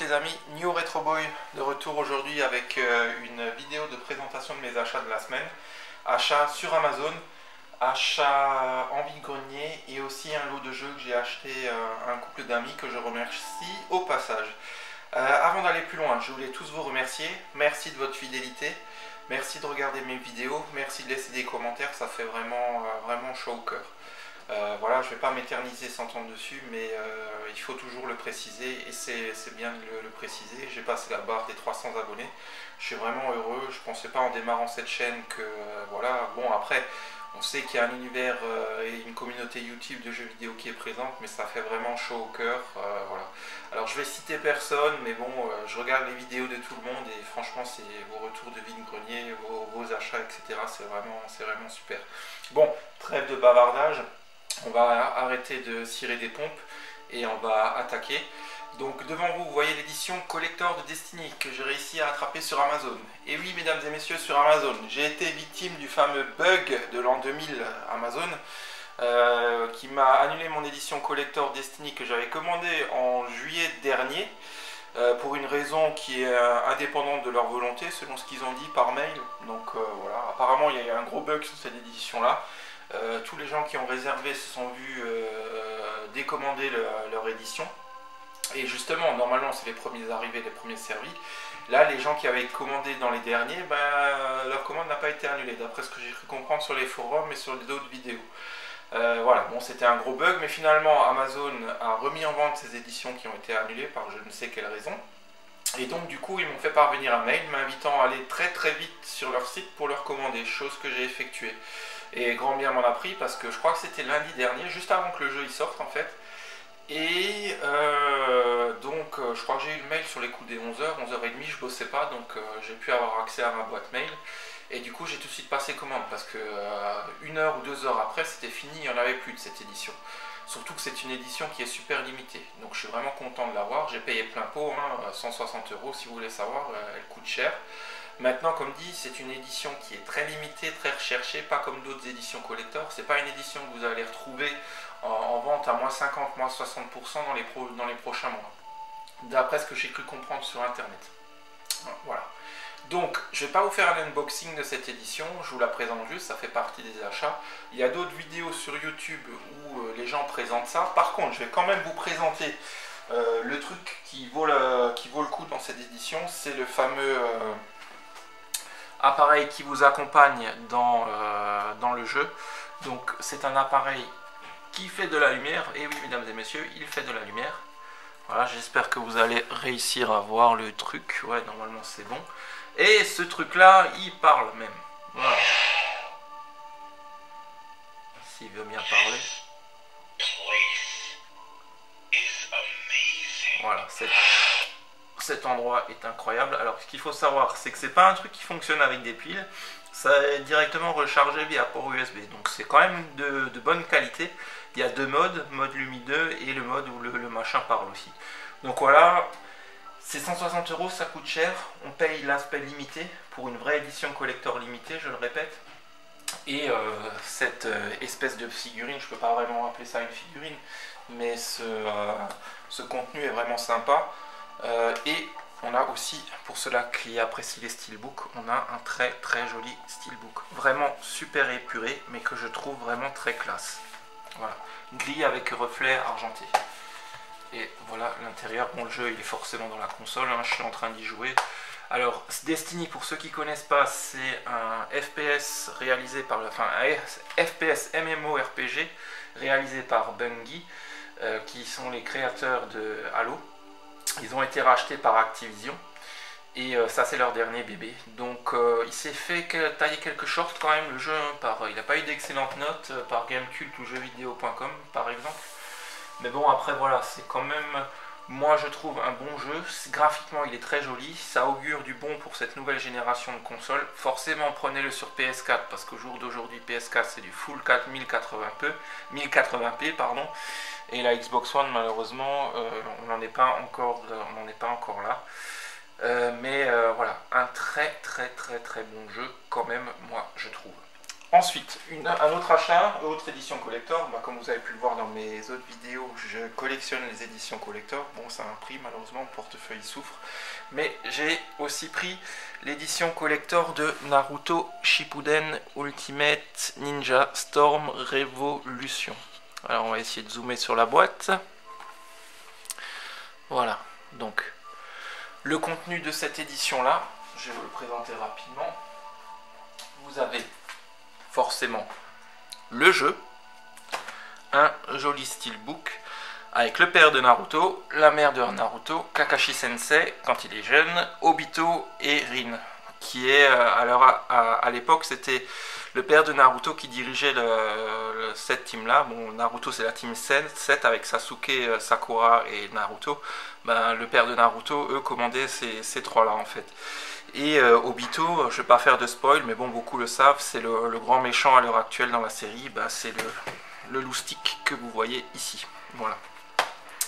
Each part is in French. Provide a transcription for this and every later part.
les amis, New Retro Boy de retour aujourd'hui avec une vidéo de présentation de mes achats de la semaine. Achats sur Amazon, achats en vide-grenier et aussi un lot de jeux que j'ai acheté un couple d'amis que je remercie au passage. Avant d'aller plus loin, je voulais tous vous remercier. Merci de votre fidélité. Merci de regarder mes vidéos. Merci de laisser des commentaires. Ça fait vraiment chaud au cœur. Voilà, je ne vais pas m'éterniser sans temps dessus, mais il faut toujours le préciser et c'est bien de le préciser. J'ai passé la barre des 300 abonnés. Je suis vraiment heureux. Je ne pensais pas en démarrant cette chaîne que voilà. Bon, après, on sait qu'il y a un univers et une communauté YouTube de jeux vidéo qui est présente, mais ça fait vraiment chaud au cœur. Voilà. Alors, je vais citer personne, mais bon, je regarde les vidéos de tout le monde et franchement, c'est vos retours de vide-grenier, vos achats, etc. C'est vraiment super. Bon, trêve de bavardage. On va arrêter de cirer des pompes et on va attaquer. Donc devant vous, vous voyez l'édition collector de Destiny que j'ai réussi à attraper sur Amazon. Et oui, mesdames et messieurs, sur Amazon, j'ai été victime du fameux bug de l'an 2000 Amazon qui m'a annulé mon édition collector Destiny que j'avais commandée en juillet dernier pour une raison qui est indépendante de leur volonté, selon ce qu'ils ont dit par mail. Donc voilà, apparemment il y a eu un gros bug sur cette édition-là. Tous les gens qui ont réservé se sont vus décommander leur édition. Et justement, normalement, c'est les premiers arrivés, les premiers servis. Là, les gens qui avaient commandé dans les derniers, leur commande n'a pas été annulée, d'après ce que j'ai cru comprendre sur les forums et sur d'autres vidéos. Voilà, bon, c'était un gros bug, mais finalement, Amazon a remis en vente ces éditions qui ont été annulées par je ne sais quelle raison. Et donc, du coup, ils m'ont fait parvenir un mail m'invitant à aller très vite sur leur site pour leur commander, chose que j'ai effectuée. Et grand bien m'en a pris parce que je crois que c'était lundi dernier, juste avant que le jeu y sorte en fait. Et donc je crois que j'ai eu le mail sur les coups des 11h, 11h30, je bossais pas, donc j'ai pu avoir accès à ma boîte mail. Et du coup j'ai tout de suite passé commande parce que 1 heure ou 2 heures après c'était fini, il n'y en avait plus de cette édition. Surtout que c'est une édition qui est super limitée, donc je suis vraiment content de l'avoir. J'ai payé plein pot, 160 € si vous voulez savoir, elle coûte cher. Maintenant, comme dit, c'est une édition qui est très limitée, très recherchée, pas comme d'autres éditions collector. C'est pas une édition que vous allez retrouver en vente à moins 50, moins 60% dans les prochains mois. D'après ce que j'ai cru comprendre sur internet. Voilà. Donc, je ne vais pas vous faire un unboxing de cette édition, je vous la présente juste, ça fait partie des achats. Il y a d'autres vidéos sur YouTube où les gens présentent ça. Par contre, je vais quand même vous présenter le truc qui vaut le coup dans cette édition. C'est le fameux appareil qui vous accompagne dans le jeu. Donc c'est un appareil qui fait de la lumière, et oui mesdames et messieurs, il fait de la lumière. Voilà, j'espère que vous allez réussir à voir le truc. Ouais, normalement c'est bon. Et ce truc là, il parle même. Voilà. S'il veut bien parler. Voilà, cet endroit est incroyable. Alors ce qu'il faut savoir, c'est que c'est pas un truc qui fonctionne avec des piles, ça est directement rechargé via port USB, donc c'est quand même de bonne qualité. Il y a deux modes, mode lumineux et le mode où le machin parle aussi. Donc voilà, c'est 160 €, ça coûte cher. On paye l'aspect limité pour une vraie édition collector limitée, je le répète. Et cette espèce de figurine, je peux pas vraiment appeler ça une figurine, mais ce contenu est vraiment sympa. Et on a aussi, pour ceux-là qui apprécient les steelbooks, on a un très joli steelbook. Vraiment super épuré, mais que je trouve vraiment très classe. Voilà, gris avec reflet argenté. Et voilà l'intérieur. Bon, le jeu il est forcément dans la console, hein, je suis en train d'y jouer. Alors, Destiny, pour ceux qui ne connaissent pas, c'est un FPS réalisé par, enfin, un FPS MMORPG réalisé par Bungie, qui sont les créateurs de Halo. Ils ont été rachetés par Activision et ça c'est leur dernier bébé. Donc il s'est fait tailler quelques shorts quand même le jeu, hein, il n'a pas eu d'excellentes notes par Gamecult ou jeuxvideo.com par exemple. Mais bon, après voilà, c'est quand même, moi je trouve, un bon jeu. Graphiquement il est très joli, ça augure du bon pour cette nouvelle génération de consoles. Forcément prenez-le sur PS4 parce qu'au jour d'aujourd'hui PS4 c'est du full 1080p pardon. Et la Xbox One malheureusement on n'en est pas encore là. Mais voilà, un très bon jeu quand même, moi je trouve. Ensuite, un autre achat, autre édition collector. Bah, comme vous avez pu le voir dans mes autres vidéos, je collectionne les éditions collector. Bon, ça a un prix, malheureusement, mon portefeuille souffre. Mais j'ai aussi pris l'édition collector de Naruto Shippuden Ultimate Ninja Storm Revolution. Alors, on va essayer de zoomer sur la boîte. Voilà, donc le contenu de cette édition-là, je vais vous le présenter rapidement. Vous avez forcément le jeu, un joli steelbook avec le père de Naruto, la mère de Naruto, Kakashi Sensei quand il est jeune, Obito et Rin, qui est à l'époque c'était le père de Naruto qui dirigeait cette team là. Bon, Naruto c'est la team 7 avec Sasuke, Sakura et Naruto. Ben, le père de Naruto, eux, commandaient ces trois là en fait. Et Obito, je vais pas faire de spoil, mais bon, beaucoup le savent, c'est le grand méchant à l'heure actuelle dans la série, bah, c'est le loustic que vous voyez ici. Voilà.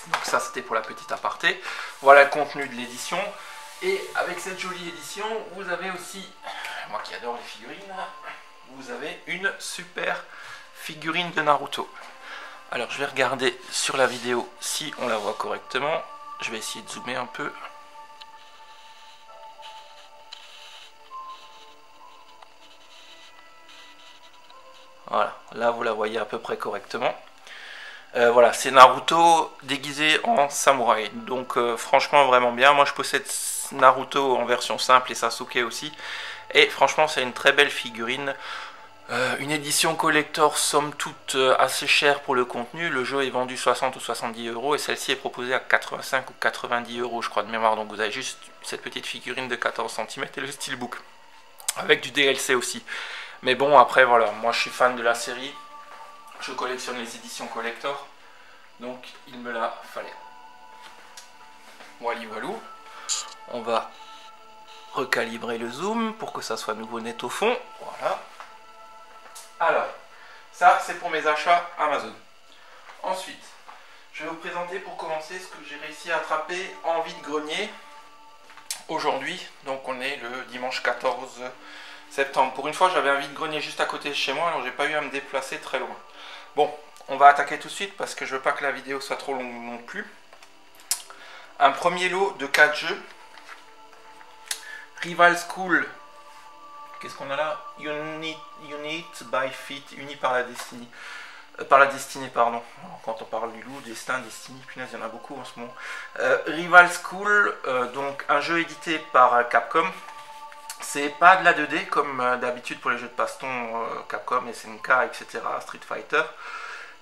Donc ça, c'était pour la petite aparté. Voilà le contenu de l'édition. Et avec cette jolie édition, vous avez aussi, moi qui adore les figurines, vous avez une super figurine de Naruto. Alors, je vais regarder sur la vidéo si on la voit correctement. Je vais essayer de zoomer un peu. Voilà, là vous la voyez à peu près correctement. Voilà, c'est Naruto déguisé en samouraï. Donc franchement vraiment bien. Moi je possède Naruto en version simple et Sasuke aussi. Et franchement c'est une très belle figurine. Une édition collector somme toute assez chère pour le contenu. Le jeu est vendu 60 ou 70 euros et celle-ci est proposée à 85 ou 90 euros je crois de mémoire. Donc vous avez juste cette petite figurine de 14 cm et le steelbook. Avec du DLC aussi. Mais bon, après, voilà, moi je suis fan de la série. Je collectionne les éditions collector. Donc, il me la fallait. Voilà, walou. On va recalibrer le zoom pour que ça soit nouveau net au fond. Voilà. Alors, ça, c'est pour mes achats Amazon. Ensuite, je vais vous présenter pour commencer ce que j'ai réussi à attraper en vide-grenier aujourd'hui. Donc, on est le dimanche 14 septembre. Pour une fois, j'avais un vide-grenier juste à côté de chez moi, alors j'ai pas eu à me déplacer très loin. Bon, on va attaquer tout de suite parce que je veux pas que la vidéo soit trop longue non plus. Un premier lot de 4 jeux. Rival School. Qu'est-ce qu'on a là? Unit by Fate, uni par la destinée. Par la destinée, pardon. Alors, quand on parle du loup, destin, destinée, punaise, il y en a beaucoup en ce moment. Rival School, donc un jeu édité par Capcom. C'est pas de la 2D comme d'habitude pour les jeux de baston Capcom, SNK, etc., Street Fighter.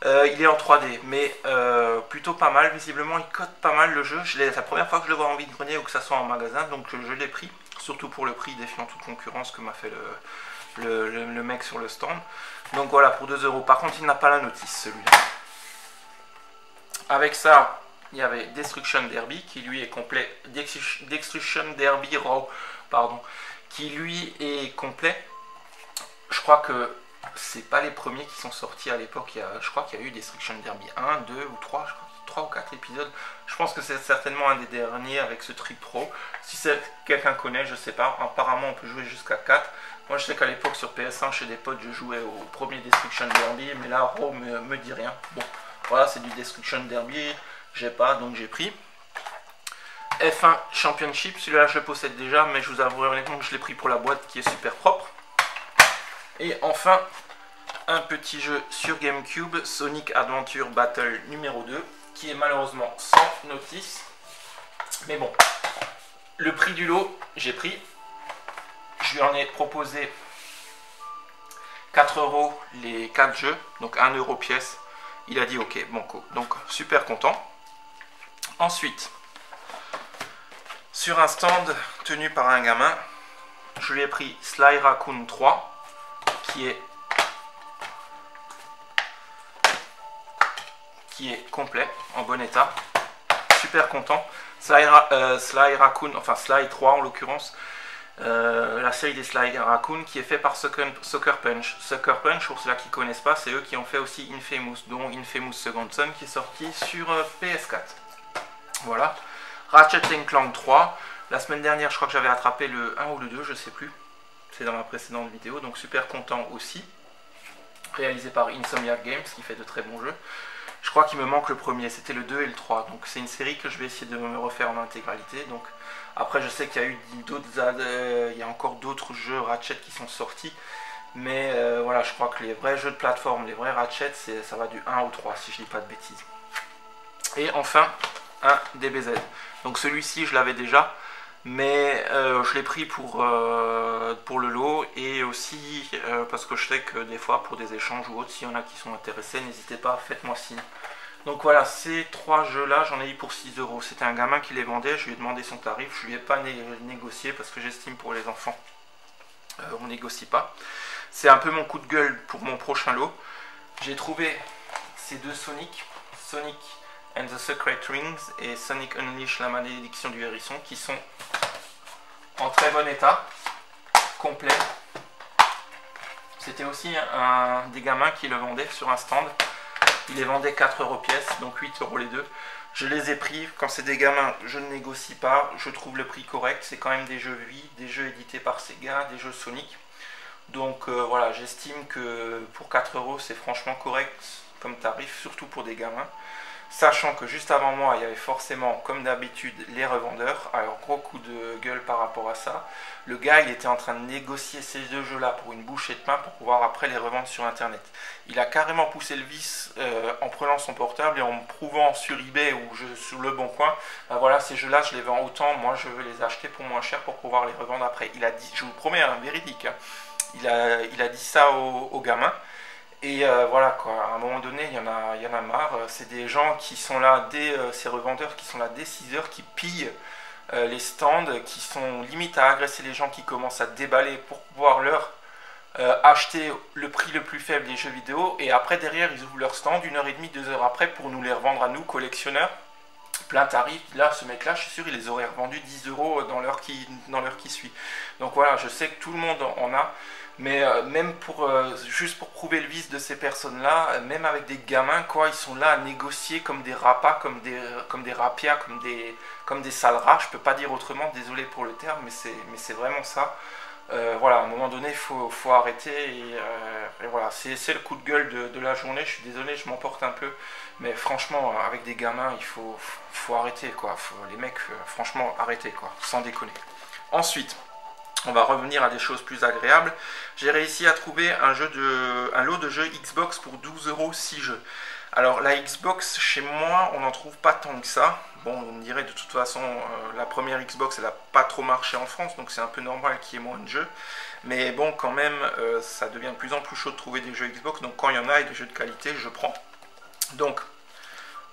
Il est en 3D, mais plutôt pas mal. Visiblement, il code pas mal le jeu. C'est la première fois que je le vois en vide-grenier ou que ça soit en magasin, donc je l'ai pris. Surtout pour le prix défiant toute concurrence que m'a fait le mec sur le stand. Donc voilà, pour 2 euros. Par contre, il n'a pas la notice, celui-là. Avec ça, il y avait Destruction Derby, qui lui est complet. Destruction Derby Raw, pardon. Qui lui est complet. Je crois que c'est pas les premiers qui sont sortis à l'époque. Je crois qu'il y a eu Destruction Derby 1, 2 ou 3, je crois, 3 ou 4 épisodes. Je pense que c'est certainement un des derniers avec ce Trip Pro. Si quelqu'un connaît, je sais pas. Apparemment, on peut jouer jusqu'à 4. Moi, je sais qu'à l'époque, sur PS1, chez des potes, je jouais au premier Destruction Derby. Mais là, Raw me dit rien. Bon, voilà, c'est du Destruction Derby. J'ai pas, donc j'ai pris. F1 Championship, celui-là je le possède déjà, mais je vous avoue honnêtement que je l'ai pris pour la boîte qui est super propre. Et enfin, un petit jeu sur GameCube, Sonic Adventure Battle numéro 2, qui est malheureusement sans notice. Mais bon, le prix du lot, j'ai pris. Je lui en ai proposé 4 euros les 4 jeux, donc 1 euro pièce. Il a dit ok, banco. Donc super content. Ensuite, sur un stand tenu par un gamin, je lui ai pris Sly Raccoon 3, qui est complet, en bon état. Super content. Sly Raccoon, enfin Sly 3 en l'occurrence, la série des Sly Raccoon qui est fait par Sucker Punch. Sucker Punch, pour ceux qui ne connaissent pas, c'est eux qui ont fait aussi Infamous, dont Infamous Second Son qui est sorti sur PS4. Voilà. Ratchet & Clank 3. La semaine dernière, je crois que j'avais attrapé le 1 ou le 2, je sais plus. C'est dans ma précédente vidéo, donc super content aussi. réalisé par Insomniac Games, qui fait de très bons jeux. Je crois qu'il me manque le premier, c'était le 2 et le 3. Donc c'est une série que je vais essayer de me refaire en intégralité. Donc après je sais qu'il y a eu il y a encore d'autres jeux Ratchet qui sont sortis. Mais voilà, je crois que les vrais jeux de plateforme, les vrais Ratchet, ça va du 1 au 3 si je dis pas de bêtises. Et enfin, un DBZ. Donc celui-ci je l'avais déjà. Mais je l'ai pris pour le lot et aussi parce que je sais que des fois pour des échanges ou autres, s'il y en a qui sont intéressés, n'hésitez pas, faites-moi signe. Donc voilà, ces 3 jeux là, j'en ai eu pour 6 euros. C'était un gamin qui les vendait, je lui ai demandé son tarif, je lui ai pas négocié parce que j'estime pour les enfants, on négocie pas. C'est un peu mon coup de gueule pour mon prochain lot. J'ai trouvé ces 2 Sonic and the Secret Rings et Sonic Unleash la malédiction du hérisson qui sont en très bon état, complet. C'était aussi un des gamins qui le vendait sur un stand. Il les vendait 4 euros pièce, donc 8 euros les deux. Je les ai pris, quand c'est des gamins, je ne négocie pas, je trouve le prix correct. C'est quand même des jeux vie, des jeux édités par Sega, des jeux Sonic. Donc voilà, j'estime que pour 4 euros c'est franchement correct comme tarif, surtout pour des gamins. Sachant que juste avant moi, il y avait forcément, comme d'habitude, les revendeurs. Alors, gros coup de gueule par rapport à ça. Le gars, il était en train de négocier ces 2 jeux-là pour une bouchée de pain pour pouvoir après les revendre sur Internet. Il a carrément poussé le vice en prenant son portable et en me prouvant sur eBay ou sur Le Bon Coin, ben voilà, ces jeux-là, je les vends autant, moi je veux les acheter pour moins cher pour pouvoir les revendre après. Il a dit, je vous le promets, hein, véridique, hein, il a dit ça aux gamins. Et voilà quoi, à un moment donné, il y en a marre. C'est des gens qui sont là, ces revendeurs qui sont là dès 6 heures, qui pillent les stands, qui sont limite à agresser les gens qui commencent à déballer pour pouvoir leur acheter le prix le plus faible des jeux vidéo. Et après, derrière, ils ouvrent leur stand 1h30, 2 heures après pour nous les revendre à nous, collectionneurs. Plein tarif. Là, ce mec-là, je suis sûr, il les aurait revendus 10 euros dans l'heure qui suit. Donc voilà, je sais que tout le monde en a. Mais même juste pour prouver le vice de ces personnes-là, même avec des gamins, quoi, ils sont là à négocier comme des rapas, comme des rapias, comme des sales rats. Je peux pas dire autrement, désolé pour le terme, mais c'est vraiment ça. Voilà, à un moment donné, il faut arrêter. Et voilà, c'est le coup de gueule de la journée. Je suis désolé, je m'emporte un peu. Mais franchement, avec des gamins, il faut arrêter, quoi. Les mecs, franchement, arrêtez, quoi. Sans déconner. Ensuite, on va revenir à des choses plus agréables. J'ai réussi à trouver un lot de jeux Xbox pour 12 euros, 6 jeux. Alors la Xbox, chez moi, on n'en trouve pas tant que ça. Bon, on me dirait de toute façon, la première Xbox, elle n'a pas trop marché en France, donc c'est un peu normal qu'il y ait moins de jeux. Mais bon, quand même, ça devient de plus en plus chaud de trouver des jeux Xbox, donc quand il y en a et des jeux de qualité, je prends. Donc,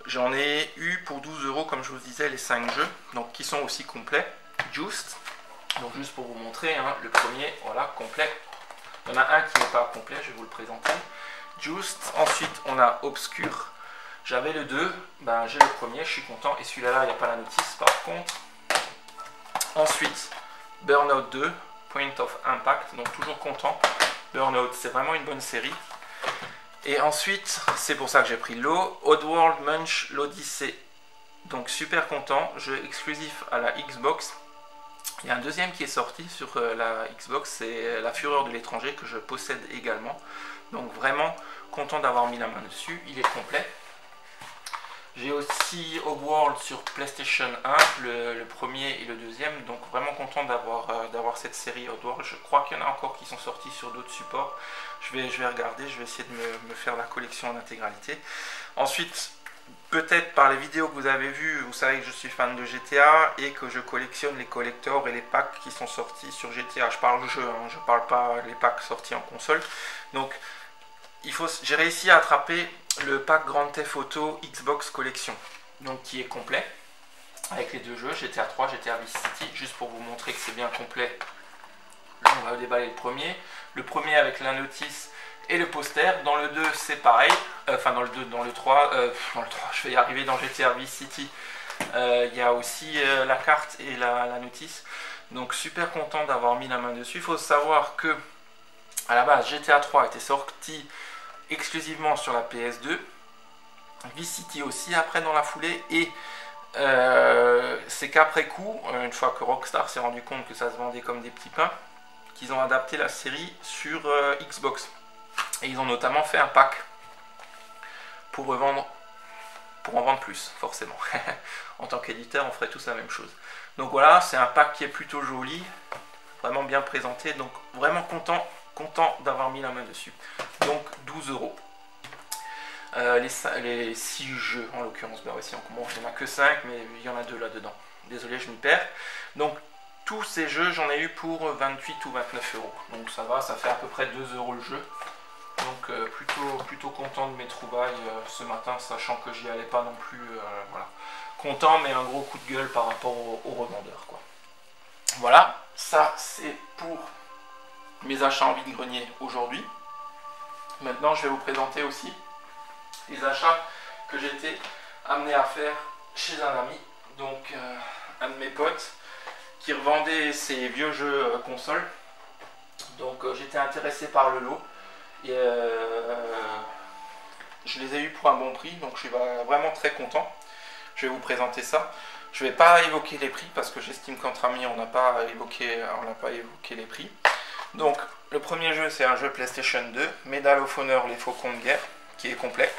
j'en ai eu pour 12 euros, comme je vous disais, les 5 jeux, donc qui sont aussi complets. Just. Donc juste pour vous montrer, hein, le premier, voilà, complet. Il y en a un qui n'est pas complet, je vais vous le présenter. Just, ensuite on a Obscure. J'avais le 2, ben, j'ai le premier, je suis content. Et celui-là, il n'y a pas la notice par contre. Ensuite, Burnout 2, Point of Impact, donc toujours content. Burnout, c'est vraiment une bonne série. Et ensuite, c'est pour ça que j'ai pris l'eau, Oddworld Munch, l'Odyssée. Donc super content, jeu exclusif à la Xbox. Il y a un deuxième qui est sorti sur la Xbox, c'est La Fureur de l'étranger que je possède également. Donc vraiment content d'avoir mis la main dessus, il est complet. J'ai aussi Oddworld sur PlayStation 1, le premier et le deuxième. Donc vraiment content d'avoir cette série Oddworld. Je crois qu'il y en a encore qui sont sortis sur d'autres supports. Je vais regarder, je vais essayer de me faire la collection en intégralité. Ensuite, peut-être par les vidéos que vous avez vues, vous savez que je suis fan de GTA et que je collectionne les collectors et les packs qui sont sortis sur GTA. Je parle jeu, hein, je parle pas les packs sortis en console. Donc, j'ai réussi à attraper le pack Grand Theft Auto Xbox Collection, donc qui est complet avec les 2 jeux, GTA 3, GTA Vice City, juste pour vous montrer que c'est bien complet. Là, on va déballer le premier avec la notice et le poster. Dans le 2 c'est pareil, enfin dans le 3, je vais y arriver. Dans GTA Vice City il y a aussi la carte et la notice, donc super content d'avoir mis la main dessus. Il faut savoir que à la base GTA 3 était sorti exclusivement sur la PS2, Vice City aussi après dans la foulée, et c'est qu'après coup, une fois que Rockstar s'est rendu compte que ça se vendait comme des petits pains, qu'ils ont adapté la série sur Xbox. Et ils ont notamment fait un pack pour revendre, pour en vendre plus, forcément. En tant qu'éditeur, on ferait tous la même chose. Donc voilà, c'est un pack qui est plutôt joli, vraiment bien présenté, donc vraiment content d'avoir mis la main dessus. Donc 12 €. Les 6 jeux en l'occurrence, bah aussi, bon, il n'y en a que 5, mais il y en a 2 là-dedans. Désolé, je m'y perds. Donc tous ces jeux, j'en ai eu pour 28 ou 29 €. Donc ça va, ça fait à peu près 2 € le jeu. Donc plutôt content de mes trouvailles ce matin, sachant que j'y allais pas non plus. Voilà. Content, mais un gros coup de gueule par rapport aux revendeurs, quoi. Voilà, ça c'est pour mes achats en vide-grenier aujourd'hui. Maintenant, je vais vous présenter aussi les achats que j'ai été amené à faire chez un ami, donc un de mes potes qui revendait ses vieux jeux consoles. Donc j'étais intéressé par le lot et je les ai eu pour un bon prix, donc je suis vraiment très content. Je vais vous présenter ça. Je ne vais pas évoquer les prix parce que j'estime qu'entre amis on n'a pas évoqué les prix. Donc le premier jeu, c'est un jeu PlayStation 2, Medal of Honor, les Faucons de guerre, qui est complet.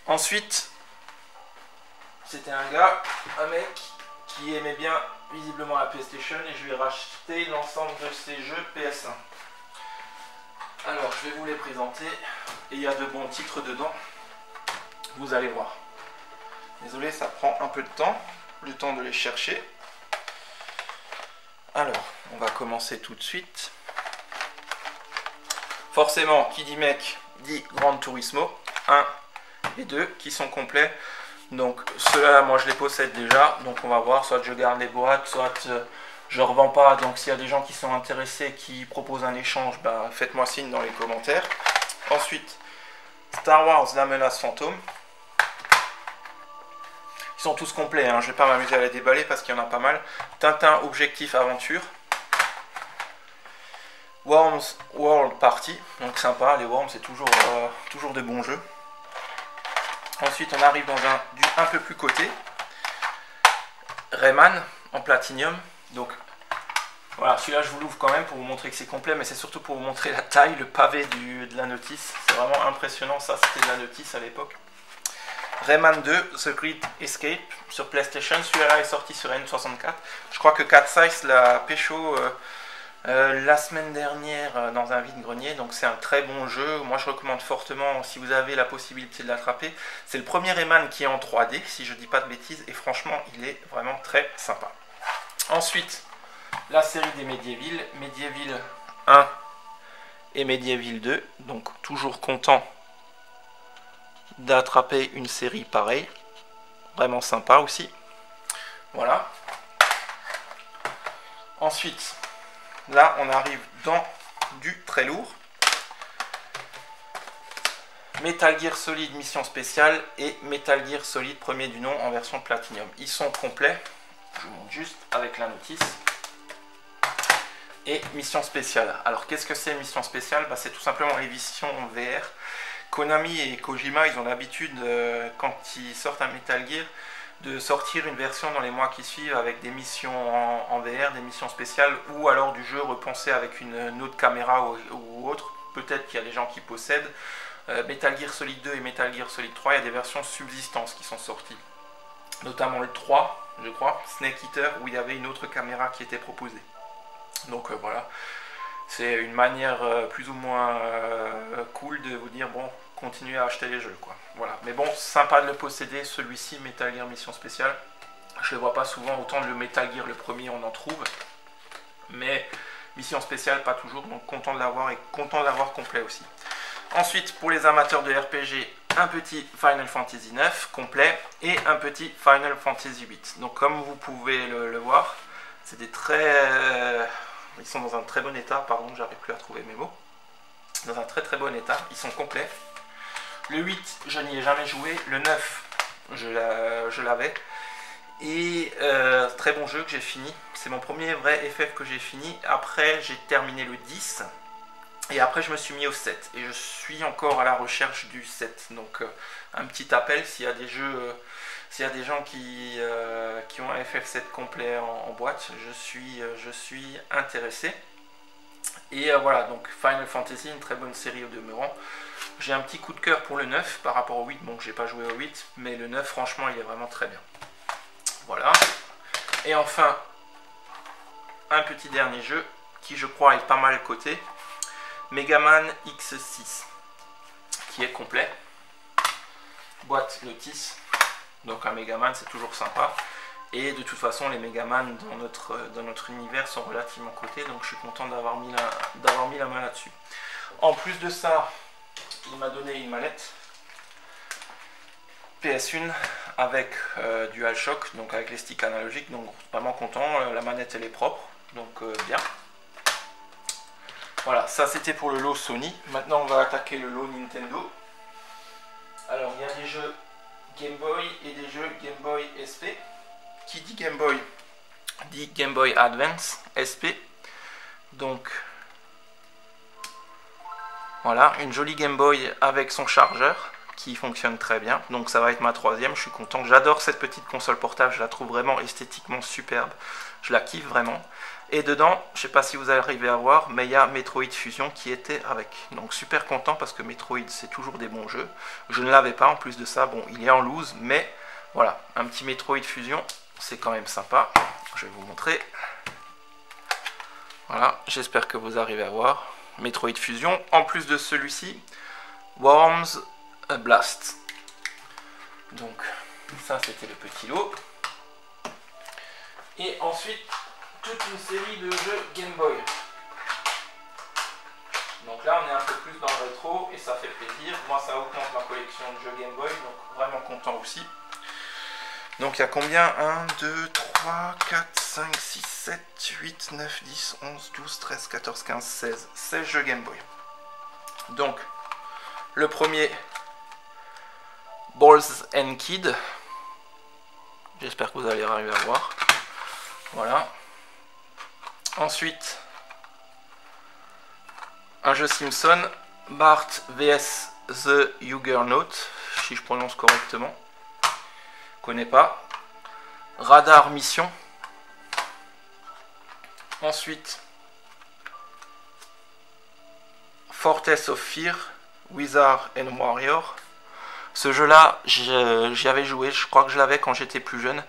Ensuite, c'était un mec qui aimait bien visiblement la PlayStation et je lui ai racheté l'ensemble de ses jeux PS1. Alors je vais vous les présenter et il y a de bons titres dedans, vous allez voir. Désolé, ça prend un peu de temps, le temps de les chercher. Alors, on va commencer tout de suite. Forcément, qui dit mec, dit Gran Turismo 1 et 2 qui sont complets. Donc ceux-là, moi je les possède déjà. Donc on va voir, soit je garde les boîtes, soit je revends pas. Donc s'il y a des gens qui sont intéressés, qui proposent un échange, bah, faites-moi signe dans les commentaires. Ensuite, Star Wars, la menace fantôme. Ils sont tous complets, hein. Je ne vais pas m'amuser à les déballer parce qu'il y en a pas mal. Tintin, Objectif, Aventure. Worms, World Party. Donc sympa, les Worms, c'est toujours de bons jeux. Ensuite, on arrive dans un peu plus côté. Rayman, en Platinum. Donc voilà, celui-là, je vous l'ouvre quand même pour vous montrer que c'est complet, mais c'est surtout pour vous montrer la taille, le pavé de la notice. C'est vraiment impressionnant, ça, c'était de la notice à l'époque. Rayman 2, The Great Escape sur PlayStation, celui-là est sorti sur N64. Je crois que Cat Size l'a pécho la semaine dernière dans un vide-grenier, donc c'est un très bon jeu. Moi je recommande fortement si vous avez la possibilité de l'attraper. C'est le premier Rayman qui est en 3D, si je dis pas de bêtises, et franchement il est vraiment très sympa. Ensuite, la série des Medieval, Medieval 1 et Medieval 2, donc toujours content d'attraper une série pareille, vraiment sympa aussi. Voilà. Ensuite, là on arrive dans du très lourd. Metal Gear Solid Mission Spéciale et Metal Gear Solid premier du nom en version Platinum. Ils sont complets, je vous montre juste avec la notice. Et Mission Spéciale. Alors qu'est-ce que c'est Mission Spéciale? Bah, c'est tout simplement l'édition VR. Konami et Kojima, ils ont l'habitude, quand ils sortent un Metal Gear, de sortir une version dans les mois qui suivent avec des missions en VR, des missions spéciales, ou alors du jeu repensé avec une autre caméra ou autre. Peut-être qu'il y a des gens qui possèdent. Metal Gear Solid 2 et Metal Gear Solid 3, il y a des versions subsistance qui sont sorties. Notamment le 3, je crois, Snake Eater, où il y avait une autre caméra qui était proposée. Donc voilà. C'est une manière plus ou moins cool de vous dire, bon, continuez à acheter les jeux, quoi. Voilà. Mais bon, sympa de le posséder, celui-ci, Metal Gear Mission Spéciale. Je ne le vois pas souvent, autant le Metal Gear, le premier, on en trouve. Mais Mission Spéciale, pas toujours, donc content de l'avoir et content de l'avoir complet aussi. Ensuite, pour les amateurs de RPG, un petit Final Fantasy 9 complet et un petit Final Fantasy 8. Donc comme vous pouvez le voir, c'est des très... ils sont dans un très bon état, pardon, j'arrive plus à trouver mes mots. Dans un très bon état, ils sont complets. Le 8, je n'y ai jamais joué. Le 9, je l'avais. Et très bon jeu que j'ai fini. C'est mon premier vrai FF que j'ai fini. Après, j'ai terminé le 10. Et après, je me suis mis au 7. Et je suis encore à la recherche du 7. Donc, un petit appel s'il y a des jeux... S'il y a des gens qui ont un FF7 complet en boîte, je suis intéressé. Et voilà, donc Final Fantasy, une très bonne série au demeurant. J'ai un petit coup de cœur pour le 9 par rapport au 8. Bon, j'ai pas joué au 8, mais le 9, franchement, il est vraiment très bien. Voilà. Et enfin, un petit dernier jeu qui, je crois, est pas mal coté. Mega Man X6, qui est complet. Boîte notice. Donc un Mega Man, c'est toujours sympa. Et de toute façon, les Mega Man dans notre univers sont relativement cotés. Donc je suis content d'avoir mis la main là-dessus. En plus de ça, il m'a donné une manette PS1 avec DualShock, donc avec les sticks analogiques. Donc vraiment content. La manette, elle est propre. Donc bien. Voilà, ça c'était pour le lot Sony. Maintenant, on va attaquer le lot Nintendo. Alors, il y a des jeux Game Boy et des jeux Game Boy SP. Qui dit Game Boy dit Game Boy Advance SP. Donc voilà, une jolie Game Boy avec son chargeur qui fonctionne très bien. Donc ça va être ma troisième, je suis content. J'adore cette petite console portable, je la trouve vraiment esthétiquement superbe. Je la kiffe vraiment. Et dedans, je ne sais pas si vous arrivez à voir, mais il y a Metroid Fusion qui était avec. Donc super content parce que Metroid, c'est toujours des bons jeux. Je ne l'avais pas en plus de ça. Bon, il est en loose, mais voilà, un petit Metroid Fusion, c'est quand même sympa. Je vais vous montrer. Voilà, j'espère que vous arrivez à voir. Metroid Fusion. En plus de celui-ci, Worms Blast. Donc, ça, c'était le petit lot. Et ensuite, toute une série de jeux Game Boy. Donc là, on est un peu plus dans le rétro et ça fait plaisir. Moi, ça augmente ma collection de jeux Game Boy, donc vraiment content aussi. Donc il y a combien? 1, 2, 3, 4, 5, 6, 7, 8, 9, 10, 11, 12, 13, 14, 15, 16. 16 jeux Game Boy. Donc, le premier, Balls and Kid. J'espère que vous allez arriver à voir. Voilà. Ensuite, un jeu Simpson, Bart vs The Juggernaut, si je prononce correctement. Connais pas. Radar Mission. Ensuite, Fortress of Fear, Wizard and Warrior. Ce jeu-là, j'y avais joué, je crois que je l'avais quand j'étais plus jeune.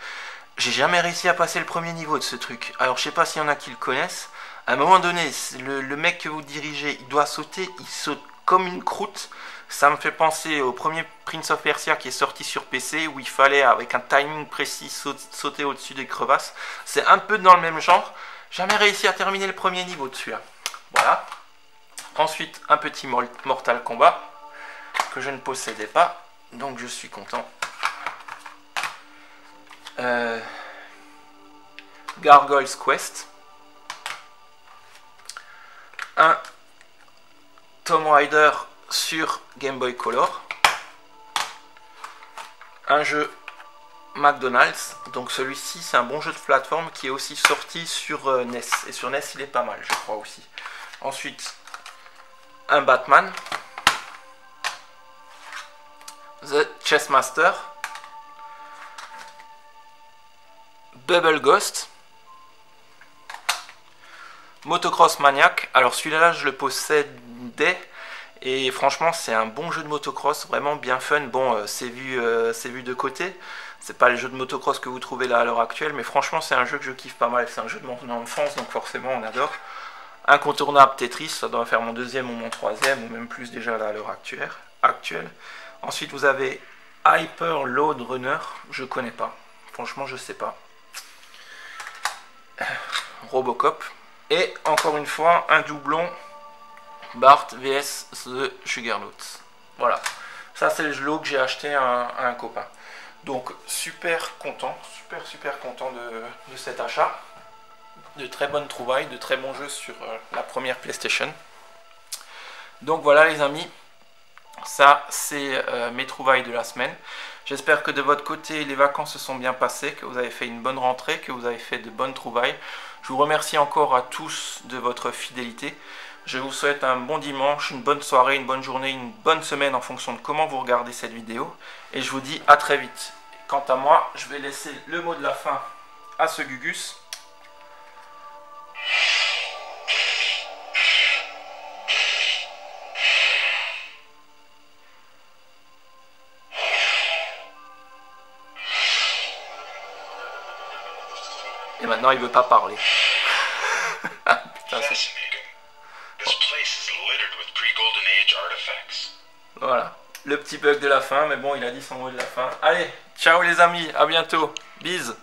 J'ai jamais réussi à passer le premier niveau de ce truc. Alors je sais pas s'il y en a qui le connaissent. À un moment donné, le mec que vous dirigez, il doit sauter, il saute comme une croûte. Ça me fait penser au premier Prince of Persia qui est sorti sur PC, où il fallait, avec un timing précis, sauter au-dessus des crevasses. C'est un peu dans le même genre. Jamais réussi à terminer le premier niveau de celui-là. Voilà. Ensuite, un petit Mortal Kombat que je ne possédais pas. Donc je suis content. Gargoyle's Quest. Un Tomb Raider sur Game Boy Color. Un jeu McDonald's. Donc celui-ci, c'est un bon jeu de plateforme qui est aussi sorti sur NES. Et sur NES, il est pas mal, je crois aussi. Ensuite, un Batman. The Chess Master. Bubble Ghost. Motocross Maniac. Alors celui-là, je le possédais. Et franchement, c'est un bon jeu de motocross, vraiment bien fun. Bon, c'est vu de côté. C'est pas le jeu de motocross que vous trouvez là à l'heure actuelle. Mais franchement, c'est un jeu que je kiffe pas mal. C'est un jeu de mon enfance, donc forcément, on adore. Incontournable Tetris, ça doit faire mon deuxième ou mon troisième, ou même plus déjà là à l'heure actuelle. Ensuite, vous avez Hyper Load Runner. Je connais pas. Franchement, je sais pas. Robocop. Et encore une fois, un doublon Bart vs The Juggernaut. Voilà. Ça, c'est le lot que j'ai acheté à un copain. Donc, super content. Super content de cet achat. De très bonnes trouvailles, de très bons jeux sur la première PlayStation. Donc voilà les amis, ça c'est mes trouvailles de la semaine. J'espère que de votre côté les vacances se sont bien passées, que vous avez fait une bonne rentrée, que vous avez fait de bonnes trouvailles. Je vous remercie encore à tous de votre fidélité. Je vous souhaite un bon dimanche, une bonne soirée, une bonne journée, une bonne semaine en fonction de comment vous regardez cette vidéo. Et je vous dis à très vite. Quant à moi, je vais laisser le mot de la fin à ce Gugus. Et maintenant il veut pas parler. Putain, voilà, le petit bug de la fin, mais bon, il a dit son mot de la fin. Allez, ciao les amis, à bientôt, bise.